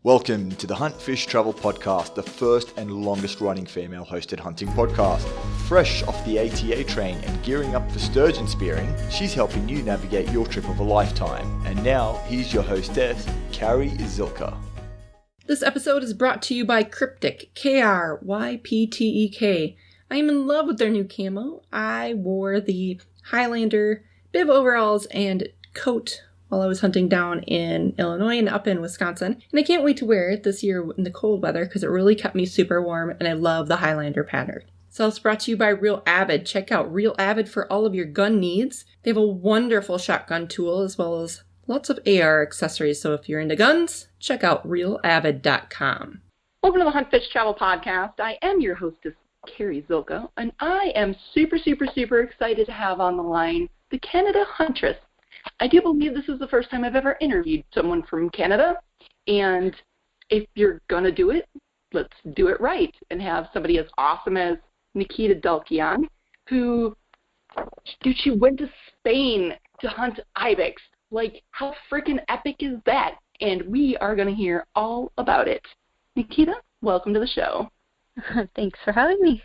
Welcome to the Hunt Fish Travel Podcast, the first and longest running female hosted hunting podcast. Fresh off the ATA train and gearing up for sturgeon spearing, she's helping you navigate your trip of a lifetime. And now, here's your hostess, Carrie Zilka. This episode is brought to you by Cryptic, Kryptek. I am in love with their new camo. I wore the Highlander bib overalls and coat while I was hunting down in Illinois and up in Wisconsin. And I can't wait to wear it this year in the cold weather because it really kept me super warm and I love the Highlander pattern. So it's brought to you by Real Avid. Check out Real Avid for all of your gun needs. They have a wonderful shotgun tool as well as lots of AR accessories. So if you're into guns, check out realavid.com. Welcome to the Hunt Fish Travel Podcast. I am your hostess, Carrie Zilka, and I am super excited to have on the line the Canada Huntress. I do believe this is the first time I've ever interviewed someone from Canada, and if you're going to do it, let's do it right and have somebody as awesome as Nikita Dalke on, who, she went to Spain to hunt Ibex. Like, how freaking epic is that? And we are going to hear all about it. Nikita, welcome to the show. Thanks for having me.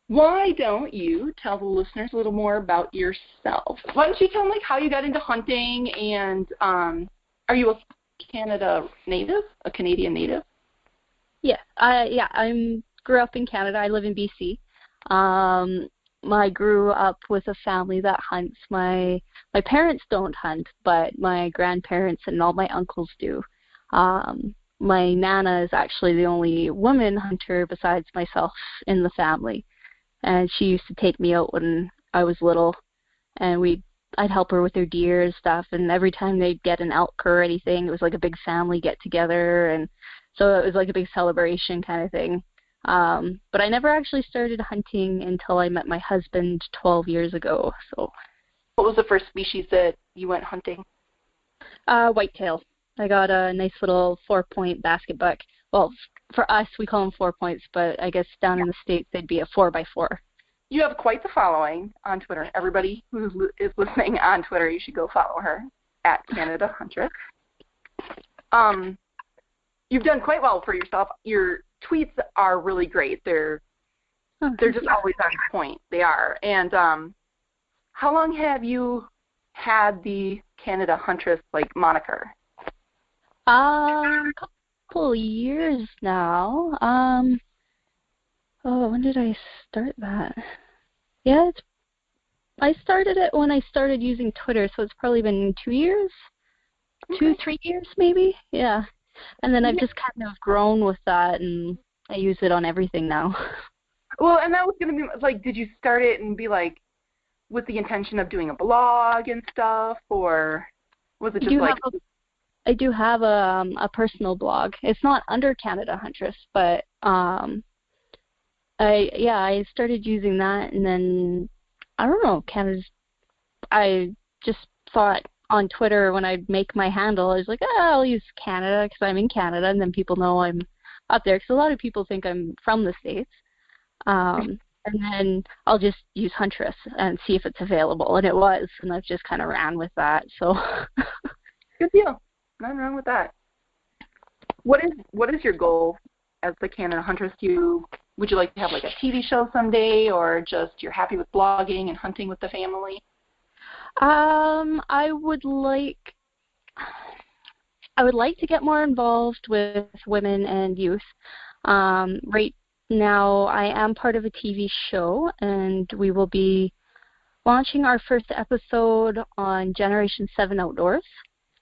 Why don't you tell the listeners a little more about yourself? Why don't you tell them how you got into hunting, and are you a Canadian native? Yeah, I grew up in Canada. I live in BC. I grew up with a family that hunts. My parents don't hunt, but my grandparents and all my uncles do. My Nana is actually the only woman hunter besides myself in the family. And she used to take me out when I was little, and I'd help her with her deer and stuff. And every time they'd get an elk or anything, it was like a big family get together, and so it was like a big celebration kind of thing. But I never actually started hunting until I met my husband 12 years ago. So, what was the first species that you went hunting? Whitetail. I got a nice little 4-point basket buck. Well, for us, we call them 4 points, but I guess down in the States, they'd be a 4x4. You have quite the following on Twitter. Everybody who is listening on Twitter, you should go follow her at Canada Huntress. You've done quite well for yourself. Your tweets are really great. They're just always on point. They are. And how long have you had the Canada Huntress moniker? Couple years now. When did I start that? Yeah, I started it when I started using Twitter, so it's probably been 2 years, okay. 2-3 years maybe. Yeah, and then I've just kind of grown with that, and I use it on everything now. Well, and that was going to be did you start it and be with the intention of doing a blog and stuff, or was it just I do have a personal blog. It's not under Canada Huntress, but I started using that, and then I don't know, I just thought on Twitter when I'd make my handle, I was like, I'll use Canada because I'm in Canada, and then people know I'm up there because a lot of people think I'm from the States. And then I'll just use Huntress and see if it's available, and it was, and I've just kind of ran with that. So good deal. Nothing wrong with that. What is your goal as the Canada Huntress? Would you like to have a TV show someday, or just you're happy with blogging and hunting with the family? I would like to get more involved with women and youth. Right now, I am part of a TV show, and we will be launching our first episode on Generation 7 Outdoors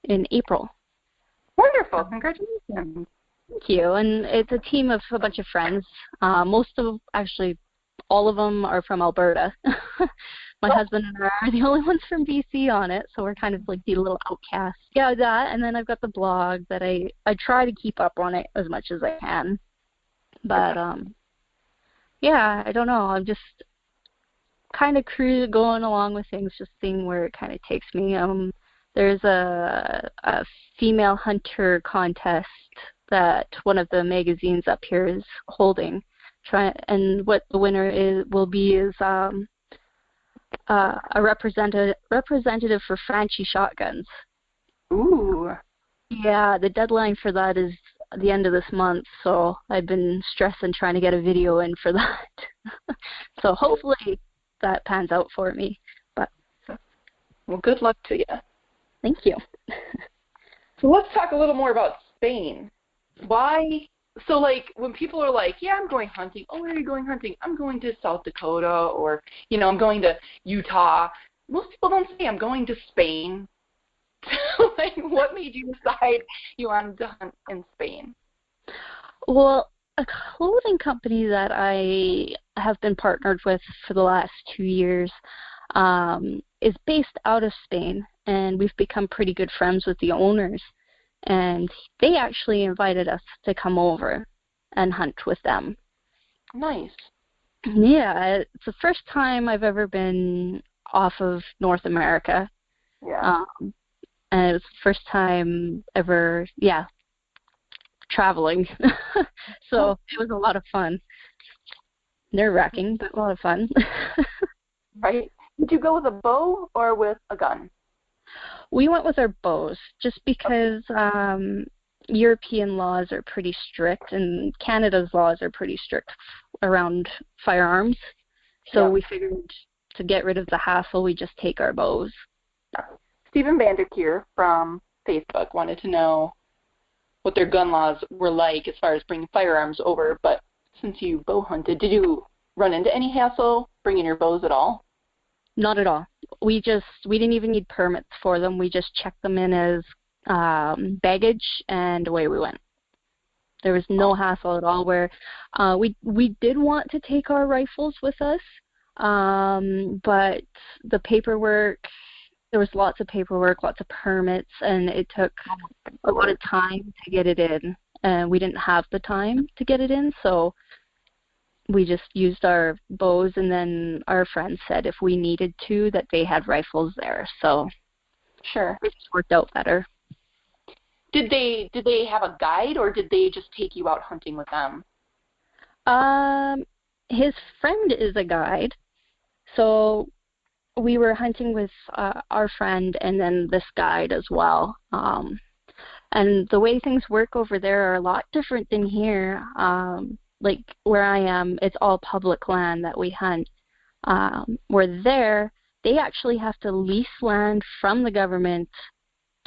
in April. Wonderful. Congratulations. Thank you. And it's a team of a bunch of friends. Actually, all of them are from Alberta. My husband and I are the only ones from BC on it, so we're kind of the little outcasts. Yeah, that, and then I've got the blog that I try to keep up on it as much as I can. But, I don't know. I'm just kind of going along with things, just seeing where it kind of takes me. There's a female hunter contest that one of the magazines up here is holding. And what the winner will be is a representative for Franchi shotguns. Ooh. Yeah, the deadline for that is the end of this month, so I've been stressing trying to get a video in for that. So hopefully that pans out for me. But well, good luck to you. Thank you. So let's talk a little more about Spain. Why? So, like, when people are like, yeah, I'm going hunting. Oh, where are you going hunting? I'm going to South Dakota, or, I'm going to Utah. Most people don't say I'm going to Spain. Like, what made you decide you wanted to hunt in Spain? Well, a clothing company that I have been partnered with for the last 2 years is based out of Spain, and we've become pretty good friends with the owners. And they actually invited us to come over and hunt with them. Nice. Yeah, it's the first time I've ever been off of North America. Yeah. And it was the first time ever, traveling. So it was a lot of fun. Nerve-wracking, but a lot of fun. Right. Did you go with a bow or with a gun? We went with our bows just because European laws are pretty strict and Canada's laws are pretty strict around firearms. So we figured to get rid of the hassle, we just take our bows. Stephen Vanderkeer from Facebook wanted to know what their gun laws were like as far as bringing firearms over, but since you bow hunted, did you run into any hassle bringing your bows at all? Not at all. We didn't even need permits for them. We just checked them in as baggage, and away we went. There was no hassle at all. Where we did want to take our rifles with us, but the paperwork, there was lots of paperwork, lots of permits, and it took a lot of time to get it in. And we didn't have the time to get it in, so we just used our bows, and then our friends said if we needed to, that they had rifles there. So sure, it just worked out better. Did they have a guide, or did they just take you out hunting with them? His friend is a guide, so we were hunting with our friend and then this guide as well. And the way things work over there are a lot different than here. Like where I am, it's all public land that we hunt. Where there, they actually have to lease land from the government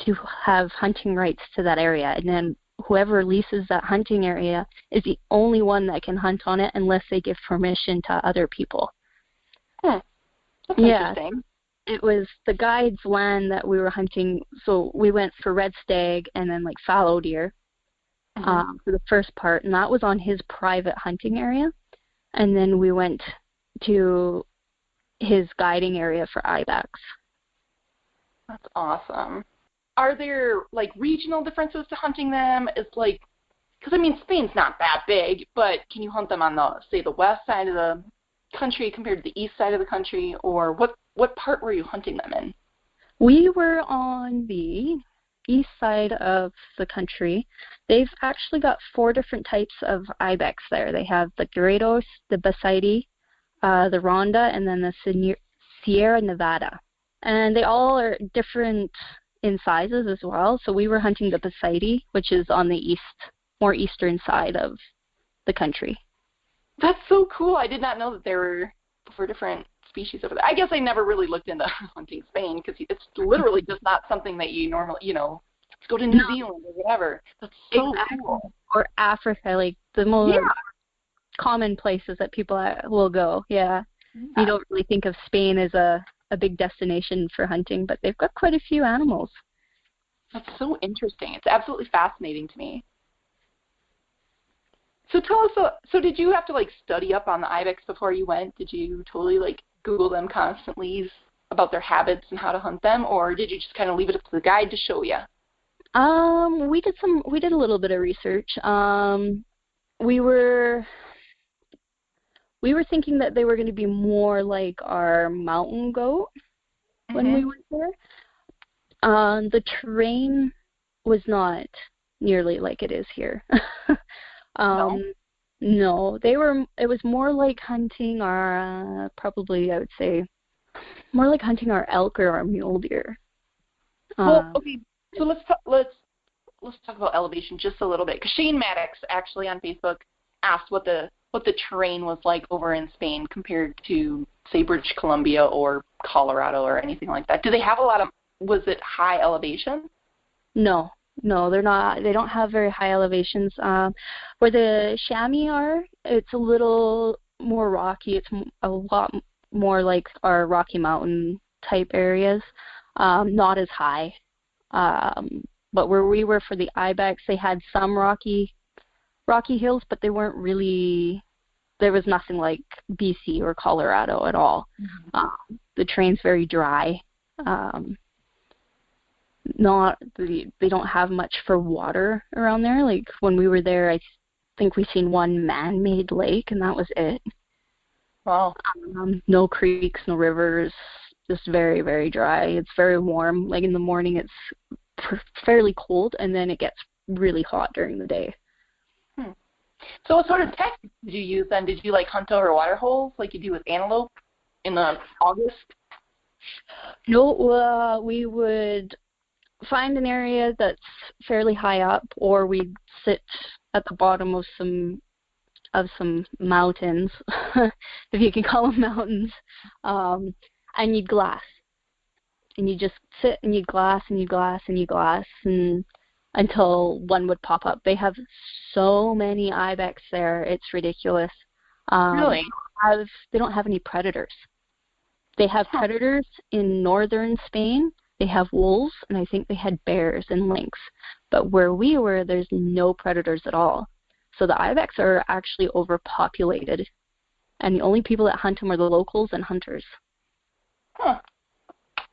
to have hunting rights to that area. And then whoever leases that hunting area is the only one that can hunt on it unless they give permission to other people. That's interesting. It was the guide's land that we were hunting. So we went for red stag and then like fallow deer. For the first part, and that was on his private hunting area. And then we went to his guiding area for Ibex. That's awesome. Are there like regional differences to hunting them? It's like, because I mean, Spain's not that big, but can you hunt them on the west side of the country compared to the east side of the country, or what part were you hunting them in? We were on the east side of the country. They've actually got 4 different types of Ibex there. They have the Gredos, the Basidi, the Ronda, and then the Sierra Nevada. And they all are different in sizes as well. So we were hunting the Basidi, which is on the more eastern side of the country. That's so cool. I did not know that there were 4 different species over there. I guess I never really looked into hunting Spain because it's literally just not something that you normally, go to New Zealand or whatever. That's so cool. Or Africa, like the most common places that people will go. Yeah. You don't really think of Spain as a big destination for hunting, but they've got quite a few animals. That's so interesting. It's absolutely fascinating to me. So tell us, so did you have to study up on the Ibex before you went? Did you totally Google them constantly about their habits and how to hunt them, or did you just kind of leave it up to the guide to show you? We did a little bit of research. We were thinking that they were going to be more like our mountain goat when we went there. The terrain was not nearly like it is here. No, it was more like hunting our, probably I would say, more like hunting our elk or our mule deer. Well, okay, so let's let's talk about elevation just a little bit. Because Shane Maddox actually on Facebook asked what the terrain was like over in Spain compared to, say, British Columbia or Colorado or anything like that. Do they have a lot of, was it high elevation? No, they're not. They don't have very high elevations. Where the chamois are, it's a little more rocky. It's a lot more like our Rocky Mountain type areas. Not as high. But where we were for the Ibex, they had some rocky hills, but they weren't really. There was nothing like BC or Colorado at all. Mm-hmm. The terrain's very dry. They don't have much for water around there. Like when we were there, I think we seen one man-made lake, and that was it. Wow. No creeks, no rivers, just very, very dry. It's very warm. Like in the morning, it's fairly cold, and then it gets really hot during the day. So what sort of tactics did you use then? Did you like hunt over water holes like you do with antelope in the August? No, we would find an area that's fairly high up, or we'd sit at the bottom of some mountains, if you can call them mountains, and you'd glass. And you just sit and you'd glass and you glass and you glass and until one would pop up. They have so many ibex there, it's ridiculous. Really? They don't have any predators. They have predators in northern Spain. They have wolves, and I think they had bears and lynx. But where we were, there's no predators at all. So the ibex are actually overpopulated, and the only people that hunt them are the locals and hunters. Huh.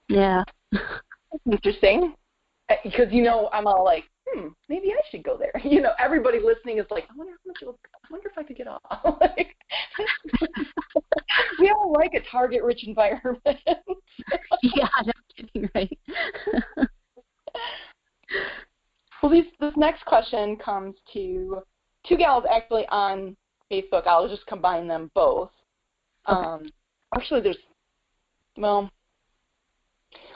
Yeah. That's interesting. Because, I'm all like, maybe I should go there. Everybody listening is like, I wonder if I could get off. Like, we all like a target-rich environment. Yeah, no kidding, right? Well, this next question comes to two gals actually on Facebook. I'll just combine them both. Okay. Actually,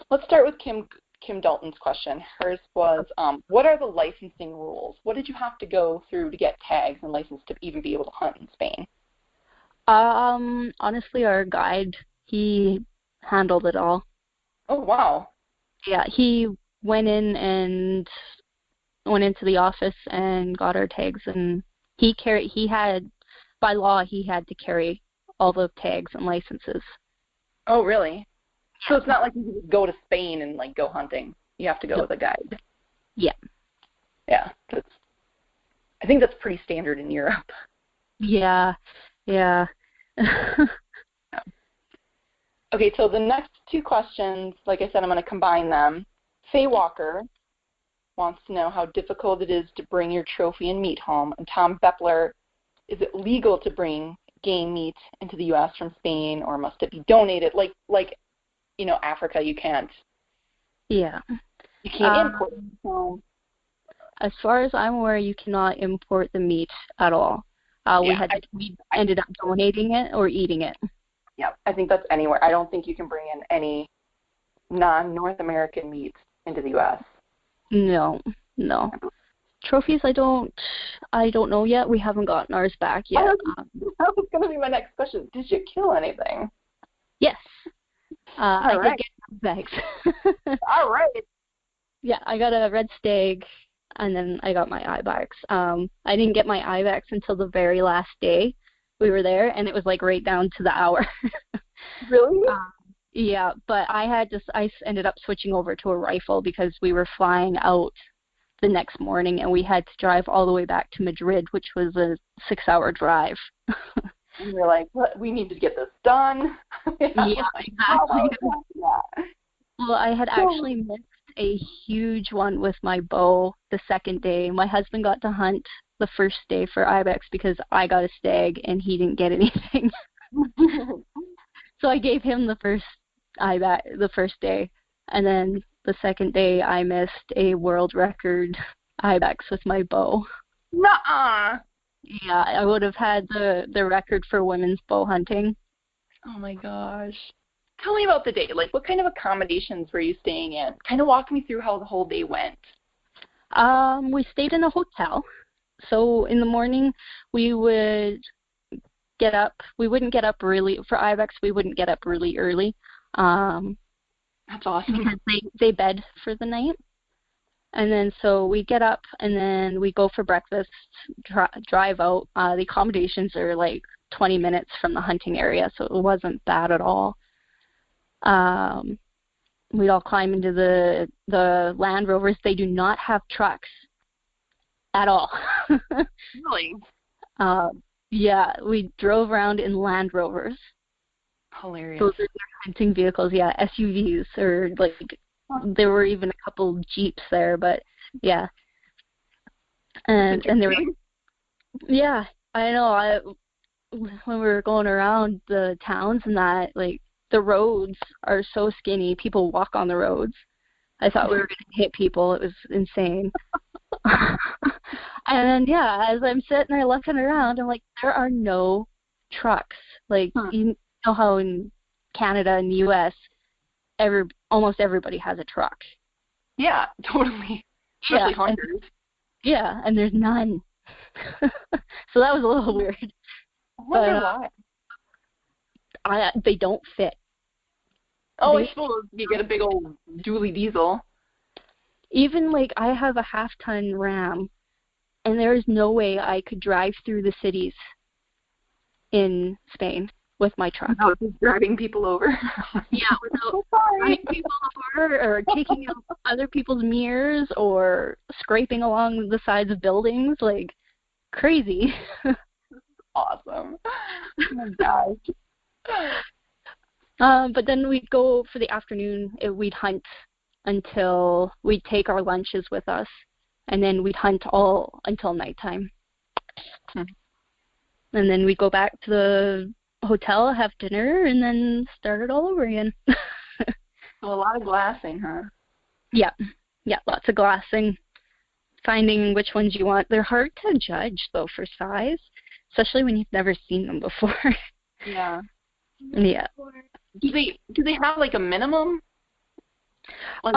let's start with Kim Dalton's question. Hers was, what are the licensing rules? What did you have to go through to get tags and license to even be able to hunt in Spain? Honestly, our guide, he handled it all. Oh, wow. Yeah, he went into the office and got our tags, and by law, he had to carry all the tags and licenses. Oh, really? So it's not like you can just go to Spain and like go hunting. You have to go with a guide. Yeah. Yeah. I think that's pretty standard in Europe. Yeah. Okay, so the next two questions, like I said, I'm going to combine them. Faye Walker wants to know how difficult it is to bring your trophy and meat home. And Tom Beppler, is it legal to bring game meat into the U.S. from Spain, or must it be donated? Like Africa, you can't. Yeah. You can't import it. So. As far as I'm aware, you cannot import the meat at all. We ended up donating it or eating it. Yeah, I think that's anywhere. I don't think you can bring in any non-North American meat into the U.S. No. Trophies, I don't know yet. We haven't gotten ours back yet. That was going to be my next question. Did you kill anything? Yes. I right. did get bags. All right. Yeah, I got a red stag, and then I got my ibex. I didn't get my ibex until the very last day we were there, and it was like right down to the hour. Really? Yeah, but I ended up switching over to a rifle because we were flying out the next morning, and we had to drive all the way back to Madrid, which was a 6-hour drive. And you're like, what? We need to get this done. Yeah, exactly. Yeah. Well, I had actually missed a huge one with my bow the second day. My husband got to hunt the first day for ibex because I got a stag and he didn't get anything. So I gave him the first ibex the first day, and then the second day I missed a world record ibex with my bow. Nuh-uh. Yeah, I would have had the record for women's bow hunting. Oh my gosh. Tell me about the day. Like, what kind of accommodations were you staying in? Kind of walk me through how the whole day went. We stayed in a hotel. So in the morning, we would get up. We wouldn't get up really, for Ibex, we wouldn't get up really early. That's awesome. Because they bed for the night. And then so we get up and then we go for breakfast, drive out. The accommodations are like 20 minutes from the hunting area, so it wasn't bad at all. We'd all climb into the Land Rovers. They do not have trucks at all. Really? Yeah, we drove around in Land Rovers. Hilarious. Those are their hunting vehicles, yeah, SUVs, or like there were even a couple Jeeps there, but yeah. And they were, yeah, I know. When we were going around the towns and that, like, the roads are so skinny. People walk on the roads. I thought we were going to hit people. It was insane. And then, yeah, as I'm sitting there looking around, I'm like, there are no trucks. Like, you know how in Canada and the U.S., almost everybody has a truck. Yeah, totally. Especially hunters. Yeah, and there's none. So that was a little weird. I wonder why. They don't fit. Oh, I suppose you get a big old dually diesel. Even, like, I have a half-ton Ram, and there is no way I could drive through the cities in Spain with my truck. Without just driving people over. Yeah, without running people over or taking out other people's mirrors or scraping along the sides of buildings. Like, crazy. Awesome. Oh my gosh. But then we'd go for the afternoon. We'd hunt until we'd take our lunches with us, and then we'd hunt all until nighttime. And then we'd go back to the hotel, have dinner, and then start it all over again. So a lot of glassing, huh? Yeah, lots of glassing. Finding which ones you want. They're hard to judge, though, for size, especially when you've never seen them before. Yeah. Yeah. Do they have like a minimum? They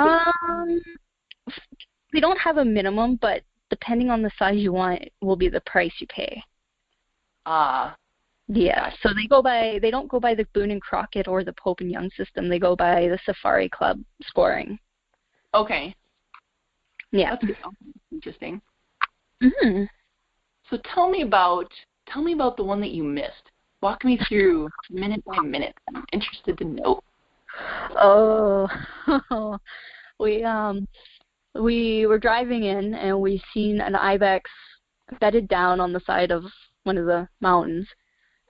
don't have a minimum, but depending on the size you want will be the price you pay. Yeah, so they don't go by the Boone and Crockett or the Pope and Young system. They go by the Safari Club scoring. Okay. Yeah. That's interesting. Mm-hmm. So tell me about the one that you missed. Walk me through minute by minute. I'm interested to know. Oh, we were driving in and we seen an Ibex bedded down on the side of one of the mountains.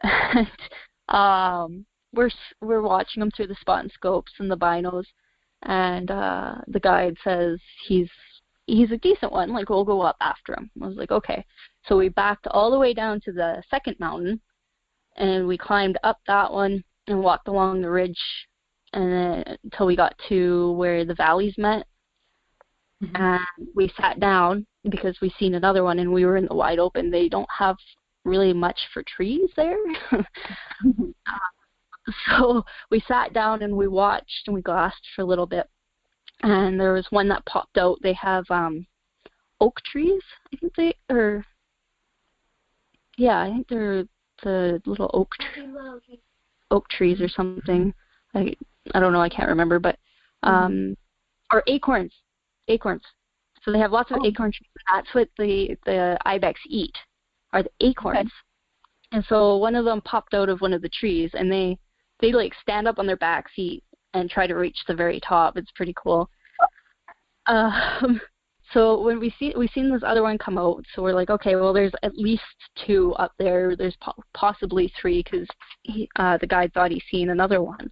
And we're watching him through the spot and scopes and the binos, and the guide says he's a decent one. Like, we'll go up after him. I was like, okay. So we backed all the way down to the second mountain, and we climbed up that one and walked along the ridge, and then until we got to where the valleys met. Mm-hmm. And we sat down because we seen another one, and we were in the wide open. They don't have really much for trees there. So we sat down and we watched and we glassed for a little bit. And there was one that popped out. They have oak trees, I think they're the little oak trees or something. I don't know, I can't remember, but or acorns. So they have lots of acorn trees. That's what the Ibex eat, are the acorns. Okay. And so one of them popped out of one of the trees, and they like stand up on their back feet and try to reach the very top. It's pretty cool. So when we seen this other one come out, so we're like, okay, well, there's at least two up there. There's possibly three, because the guide thought he seen another one.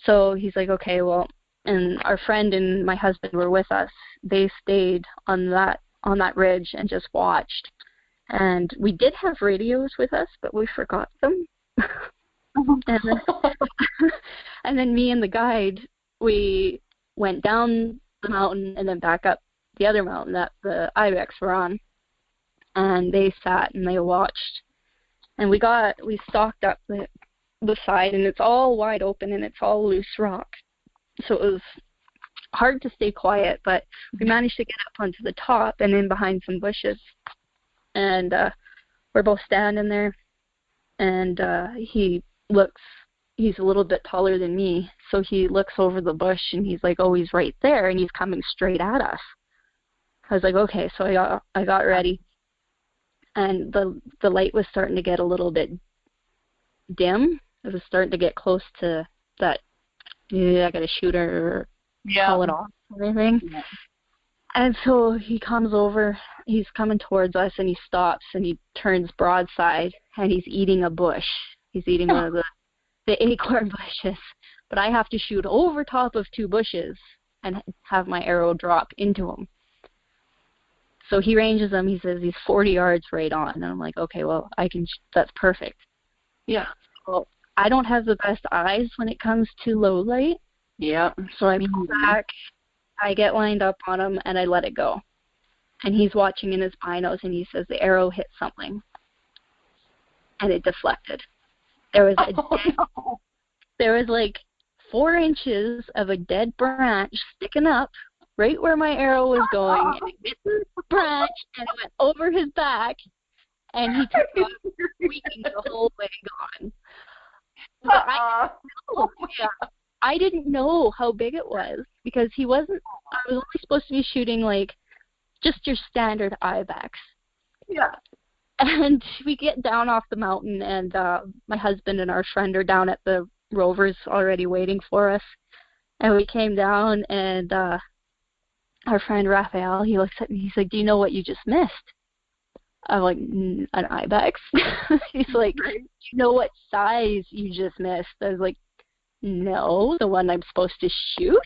So he's like, okay, well, and our friend and my husband were with us. They stayed on that ridge and just watched. And we did have radios with us, but we forgot them. And then me and the guide, we went down the mountain and then back up the other mountain that the Ibex were on. And they sat and they watched. And we stalked up the side, and it's all wide open and it's all loose rock. So it was hard to stay quiet, but we managed to get up onto the top and in behind some bushes. And we're both standing there, and he's a little bit taller than me, so he looks over the bush, and he's like, oh, he's right there, and he's coming straight at us. I was like, okay, so I got ready, and the light was starting to get a little bit dim. It was starting to get close to that, I got to shoot her or call it off or anything. Yeah. And so he comes over, he's coming towards us, and he stops, and he turns broadside, and he's eating a bush. He's eating one of the acorn bushes. But I have to shoot over top of two bushes and have my arrow drop into him. So he ranges him. He says he's 40 yards right on. And I'm like, okay, well, that's perfect. Yeah. Well, I don't have the best eyes when it comes to low light. Yeah. So I pull back, I get lined up on him, and I let it go. And he's watching in his binos, and he says the arrow hit something. And it deflected. There was like 4 inches of a dead branch sticking up right where my arrow was going, and it hit the branch, and it went over his back, and he took off squeaking the whole way gone. I didn't know how big it was, because I was only supposed to be shooting like just your standard Ibex. Yeah. And we get down off the mountain, and my husband and our friend are down at the Rovers already waiting for us. And we came down, and our friend Raphael, he looks at me, he's like, do you know what you just missed? I'm like, an Ibex? He's like, do you know what size you just missed? I was like, no, the one I'm supposed to shoot?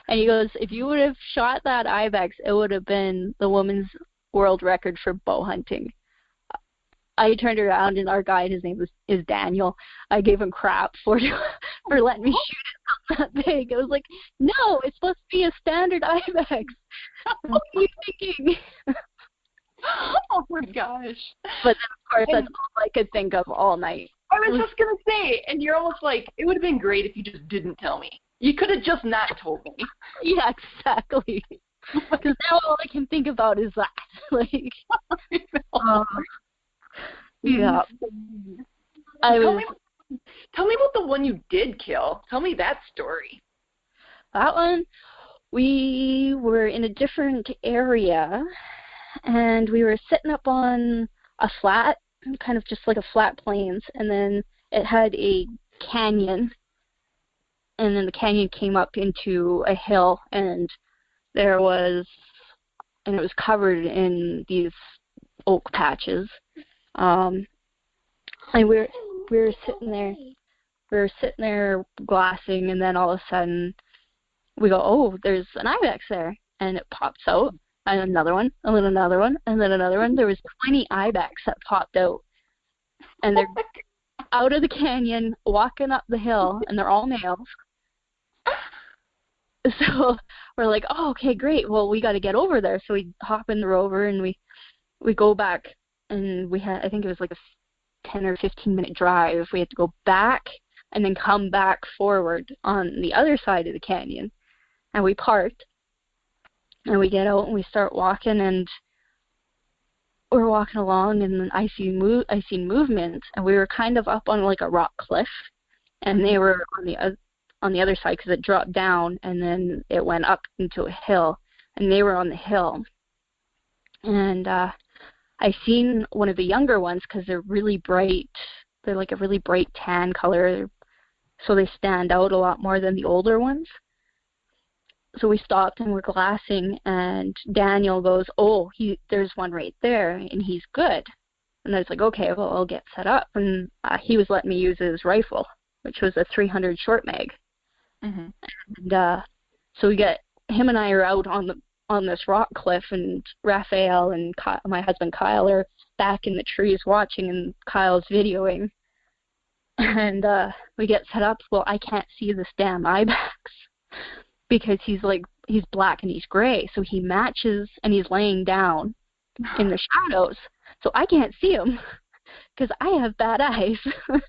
And he goes, if you would have shot that Ibex, it would have been the woman's world record for bow hunting. I turned around, and our guide, his name is Daniel. I gave him crap for letting me shoot it that big. I was like, no, it's supposed to be a standard Ibex. What are you thinking? Oh my gosh. But then, of course, that's all I could think of all night. I was just going to say, and you're almost like, it would have been great if you just didn't tell me. You could have just not told me. Yeah, exactly. Because now all I can think about is that. Yeah. Tell me about the one you did kill. Tell me that story. That one, we were in a different area, and we were sitting up on a flat, kind of just like a flat plains, and then it had a canyon, and then the canyon came up into a hill, and it was covered in these oak patches. And we were sitting there glassing, and then all of a sudden we go, oh, there's an Ibex there, and it pops out, and another one, and then another one, and then another one. There was 20 Ibex that popped out, and they're out of the canyon, walking up the hill, and they're all males. So we're like, oh, okay, great. Well, we got to get over there. So we hop in the rover, and we go back, and I think it was like a 10 or 15-minute drive. We had to go back and then come back forward on the other side of the canyon. And we parked, and we get out, and we start walking, and we're walking along, and I see movement, and we were kind of up on like a rock cliff, and they were on the other side, because it dropped down, and then it went up into a hill, and they were on the hill. And I seen one of the younger ones, because they're really bright. They're like a really bright tan color, so they stand out a lot more than the older ones. So we stopped, and we're glassing, and Daniel goes, oh, there's one right there, and he's good. And I was like, okay, well, I'll get set up. And he was letting me use his rifle, which was a 300 short mag. Mm-hmm. And so him and I are out on this rock cliff, and Raphael and my husband Kyle are back in the trees watching, and Kyle's videoing. And we get set up. Well, I can't see this damn Ibex because he's black and he's gray, so he matches, and he's laying down in the shadows, so I can't see him because I have bad eyes. So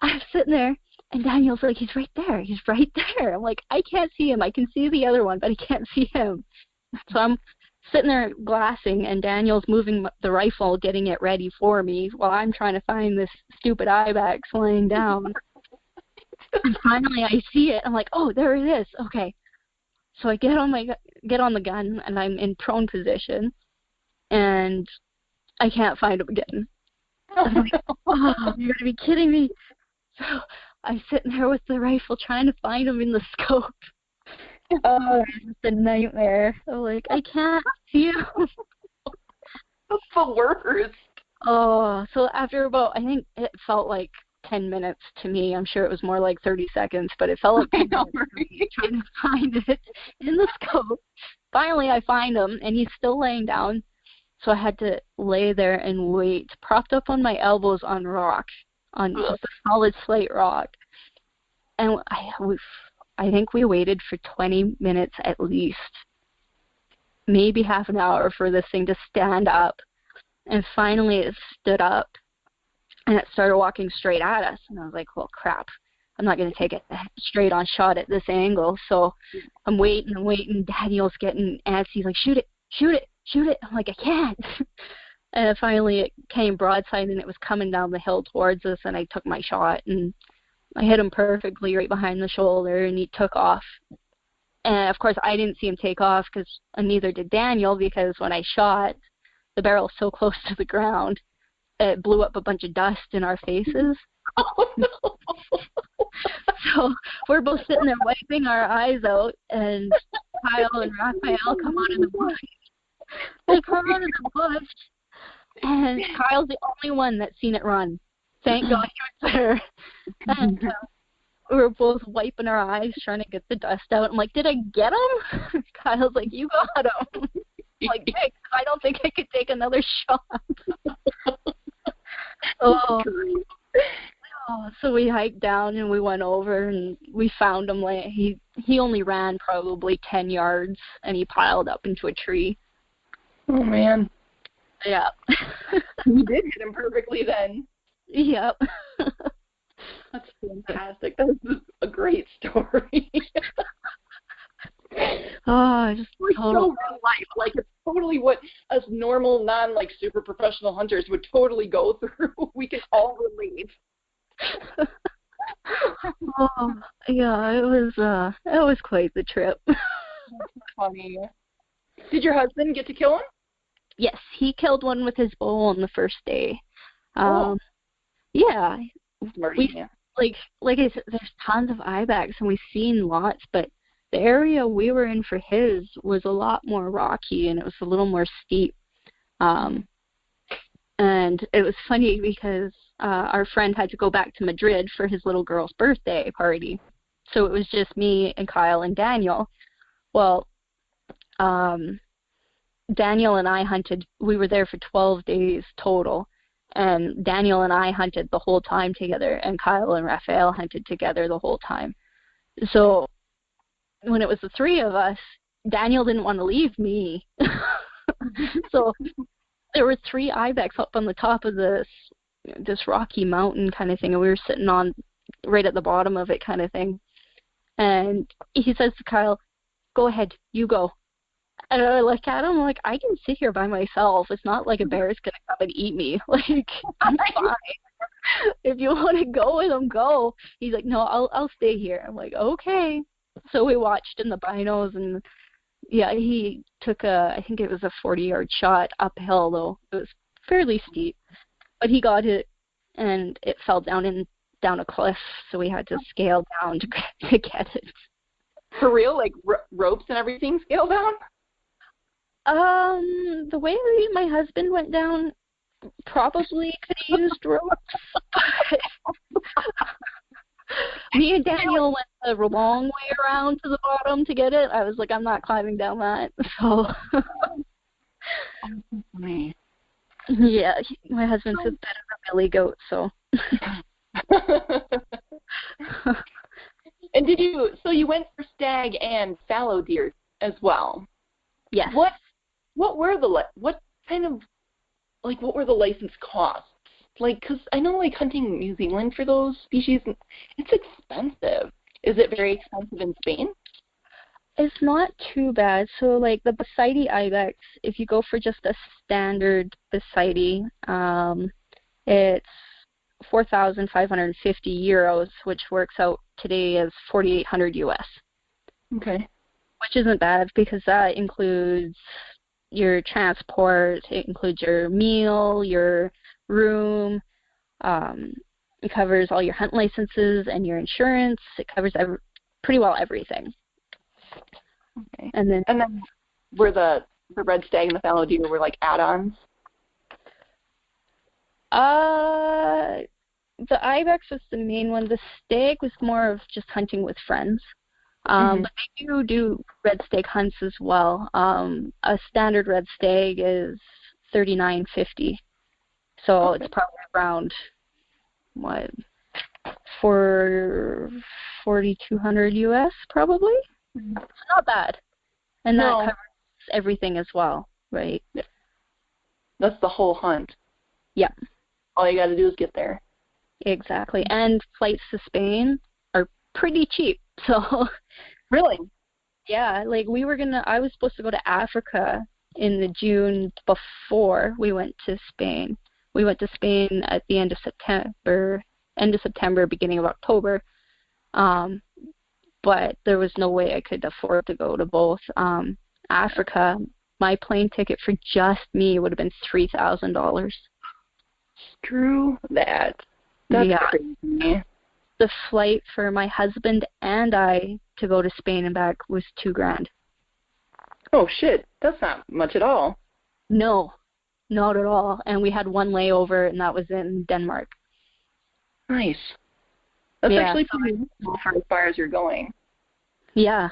I'm sitting there, And Daniel's like, he's right there. He's right there. I'm like, I can't see him. I can see the other one, but I can't see him. So I'm sitting there glassing, and Daniel's moving the rifle, getting it ready for me, while I'm trying to find this stupid Ibex laying down. And finally, I see it. I'm like, oh, there it is. Okay. So I get on the gun, and I'm in prone position, and I can't find him again. I'm like, oh, you're gonna be kidding me. So I'm sitting there with the rifle trying to find him in the scope. Oh, it's just a nightmare. I'm like, I can't see him. That's the worst. Oh, so after about, I think it felt like 10 minutes to me. I'm sure it was more like 30 seconds, but it felt like 10 minutes to me trying to find it in the scope. Finally, I find him, and he's still laying down. So I had to lay there and wait, propped up on my elbows on rock, on just a solid slate rock. And I think we waited for 20 minutes at least, maybe half an hour for this thing to stand up. And finally it stood up, and it started walking straight at us. And I was like, well, crap. I'm not going to take a straight-on shot at this angle. So I'm waiting and waiting. Daniel's getting antsy. He's like, shoot it, shoot it, shoot it. I'm like, I can't. And finally it came broadside, and it was coming down the hill towards us, and I took my shot, and I hit him perfectly right behind the shoulder, and he took off. And, of course, I didn't see him take off, and neither did Daniel, because when I shot, the barrel so close to the ground, it blew up a bunch of dust in our faces. Oh, no. So we're both sitting there wiping our eyes out, and Kyle and Raphael come out of the bush. They come out of the bush, and Kyle's the only one that's seen it run. Thank God he was there. And we were both wiping our eyes, trying to get the dust out. I'm like, did I get him? Kyle's like, you got him. I'm like, Nick, I don't think I could take another shot. Oh, so we hiked down, and we went over, and we found him. Like, he only ran probably 10 yards, and he piled up into a tree. Oh, man. Yeah. You did hit him perfectly then. Yep. That's fantastic. That was a great story. Just Like so real life. Like, it's totally what us normal, super professional hunters would totally go through. We can all relate. Oh, yeah, it was quite the trip. Funny. Did your husband get to kill him? Yes, he killed one with his bow on the first day. Oh. Yeah. Smart, yeah. Like I said, there's tons of Ibex, and we've seen lots, but the area we were in for his was a lot more rocky, and it was a little more steep. And it was funny because our friend had to go back to Madrid for his little girl's birthday party. So it was just me and Kyle and Daniel. Well, Daniel and I hunted. We were there for 12 days total. And Daniel and I hunted the whole time together, and Kyle and Raphael hunted together the whole time. So when it was the three of us, Daniel didn't want to leave me. So there were 3 Ibex up on the top of this rocky mountain kind of thing, and we were sitting on right at the bottom of it kind of thing. And he says to Kyle, go ahead, you go. And I look at him like, I can sit here by myself. It's not like a bear is going to come and eat me. Like, I'm fine. If you want to go with him, go. He's like, no, I'll stay here. I'm like, okay. So we watched in the binos, and yeah, he took I think it was a 40-yard shot uphill, though. It was fairly steep. But he got it, and it fell down a cliff, so we had to scale down to get it. For real? Like ropes and everything scaled down? The way my husband went down, probably could have used ropes. Me and Daniel went the long way around to the bottom to get it. I was like, I'm not climbing down that. So, yeah, my husband says better than Billy Goat, so. And so you went for stag and fallow deer as well? Yes. What were the license costs Like, because I know, like, hunting New Zealand for those species, it's expensive. Is it very expensive in Spain? It's not too bad. So, like, the Basides Ibex, if you go for just a standard Basides, it's 4,550 euros, which works out today as 4,800 US. Okay. Which isn't bad because that includes your transport, it includes your meal, your room, it covers all your hunt licenses and your insurance. It covers pretty well everything. Okay. And then were the red stag and the fallow deer were like add-ons? The ibex was the main one. The stag was more of just hunting with friends. But they do red stag hunts as well. A standard red stag is $39.50. So it's probably around what, for 4,200 US probably. It's not bad, and that covers everything as well, right? Yeah. That's the whole hunt. Yeah. All you got to do is get there. Exactly, and flights to Spain are pretty cheap. So. Really? Yeah, like I was supposed to go to Africa in the June before we went to Spain. We went to Spain at the end of September, beginning of October. But there was no way I could afford to go to both. Africa, my plane ticket for just me would have been $3,000. Screw that. That's crazy. The flight for my husband and I to go to Spain and back was $2,000. Oh shit, that's not much at all. No, not at all. And we had one layover, and that was in Denmark. Nice. That's actually pretty cool for as far as you're going. Yeah,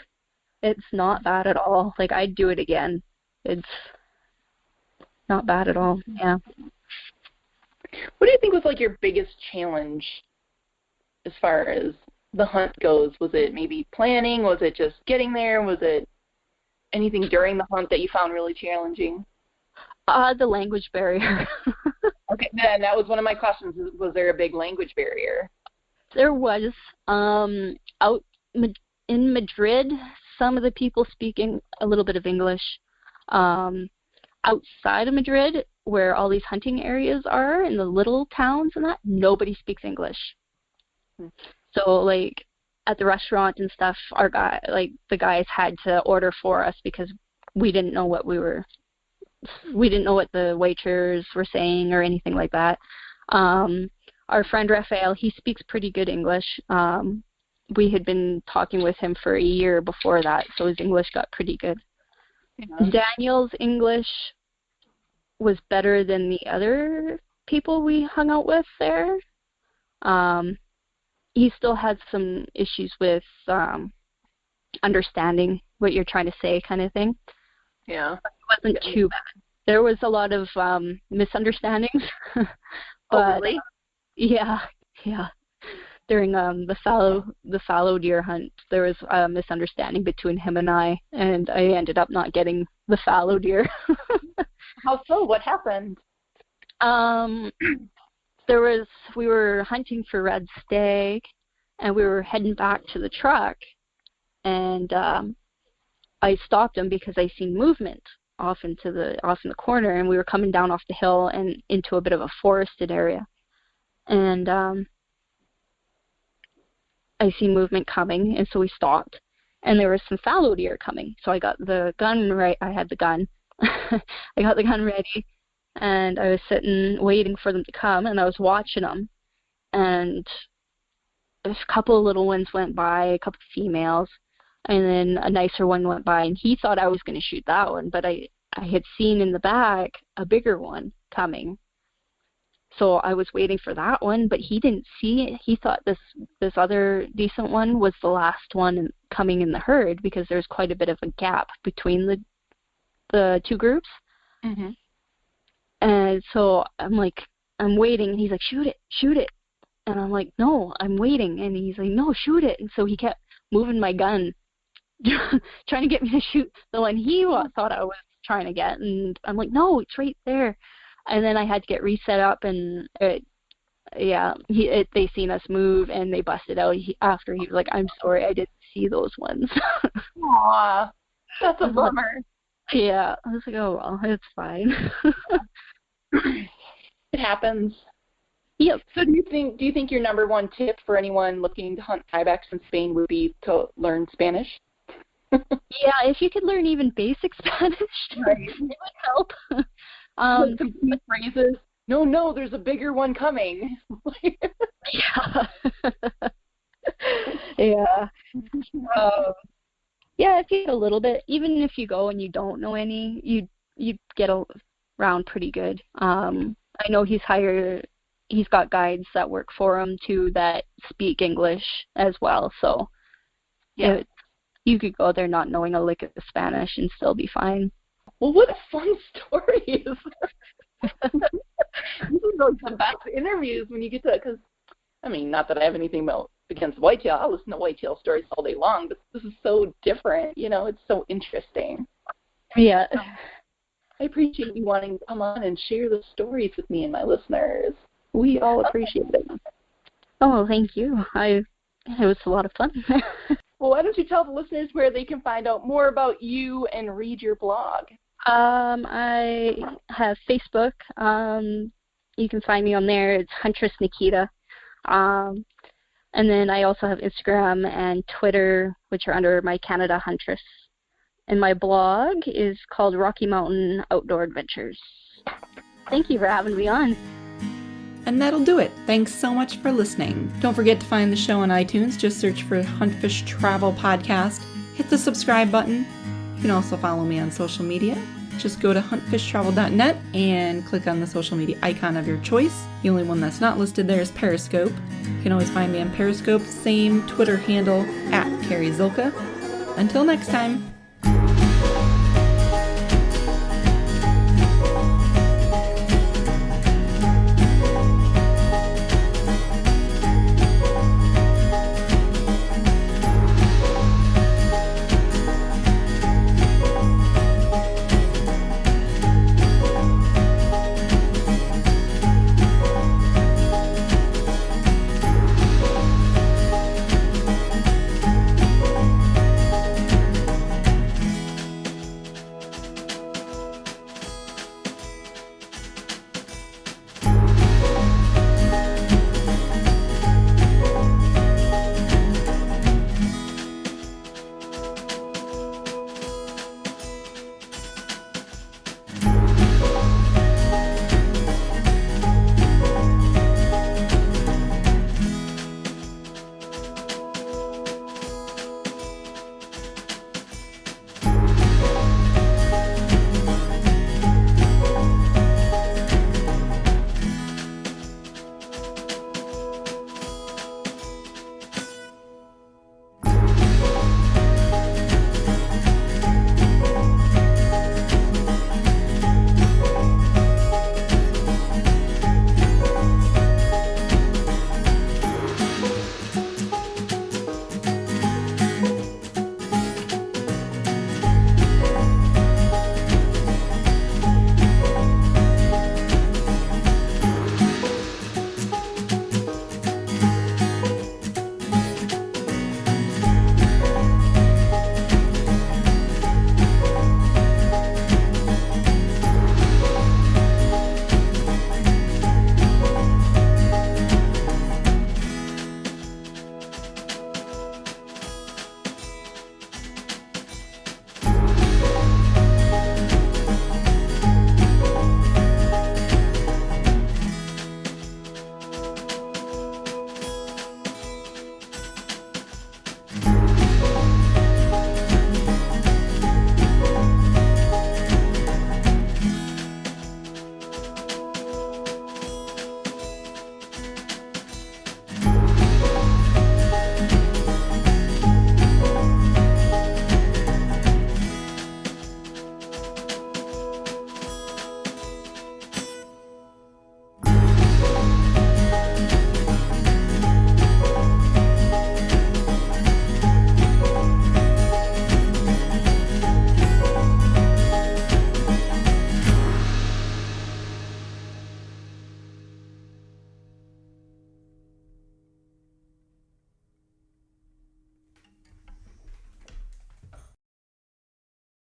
it's not bad at all. Like, I'd do it again. It's not bad at all. Yeah. What do you think was like your biggest challenge as far as the hunt goes? Was it maybe planning? Was it just getting there? Was it anything during the hunt that you found really challenging? The language barrier. Okay, then that was one of my questions. Was there a big language barrier? There was. Out in Madrid, some of the people speaking a little bit of English. Outside of Madrid, where all these hunting areas are, in the little towns and that, nobody speaks English. So, like, at the restaurant and stuff, the guys had to order for us because we didn't know what the waiters were saying or anything like that. Our friend Raphael, he speaks pretty good English. We had been talking with him for a year before that, so his English got pretty good. Yeah. Daniel's English was better than the other people we hung out with there. He still had some issues with understanding what you're trying to say, kind of thing. Yeah. It wasn't too bad. There was a lot of misunderstandings. But, really? Yeah. During the fallow deer hunt, there was a misunderstanding between him and I ended up not getting the fallow deer. How so? What happened? We were hunting for red stag, and we were heading back to the truck, and I stopped him because I seen movement off in the corner, and we were coming down off the hill and into a bit of a forested area, and I seen movement coming, and so we stopped, and there was some fallow deer coming. So I got the gun right. I had the gun. I got the gun ready, and I was sitting waiting for them to come, and I was watching them, and a couple of little ones went by, a couple of females, and then a nicer one went by, and he thought I was going to shoot that one, but I had seen in the back a bigger one coming. So I was waiting for that one, but he didn't see it. He thought this other decent one was the last one coming in the herd because there's quite a bit of a gap between the two groups. Mm-hmm. And so I'm waiting, and he's like, shoot it. And I'm like, no, I'm waiting. And he's like, no, shoot it. And so he kept moving my gun, trying to get me to shoot the one he thought I was trying to get. And I'm like, no, it's right there. And then I had to get reset up, and it they seen us move and they busted out. After he was like, "I'm sorry, I didn't see those ones." Aw, that's a bummer. Yeah, I was like, "Oh well, it's fine." It happens. Yep. So do you think your number one tip for anyone looking to hunt ibex in Spain would be to learn Spanish? Yeah, if you could learn even basic Spanish, Right. it would help. Some key phrases. No, there's a bigger one coming. Yeah. Yeah. Yeah, if you get a little bit, even if you go and you don't know any, you get around pretty good. I know he's got guides that work for him too that speak English as well, so Yeah. You could go there not knowing a lick of Spanish and still be fine. Well, what a fun story! This is like the best interviews when you get to, because, I mean, not that I have anything against whitetail. I'll listen to whitetail stories all day long, but this is so different, it's so interesting. Yeah. I appreciate you wanting to come on and share the stories with me and my listeners. We all appreciate it. Oh, thank you. It was a lot of fun. Well, why don't you tell the listeners where they can find out more about you and read your blog? I have Facebook. You can find me on there. It's Huntress Nikita. And then I also have Instagram and Twitter, which are under my Canada Huntress. And my blog is called Rocky Mountain Outdoor Adventures. Thank you for having me on. And that'll do it. Thanks so much for listening. Don't forget to find the show on iTunes. Just search for Hunt Fish Travel Podcast. Hit the subscribe button. You can also follow me on social media. Just go to huntfishtravel.net and click on the social media icon of your choice. The only one that's not listed there is Periscope. You can always find me on Periscope. Same Twitter handle, @CarrieZilka. Until next time.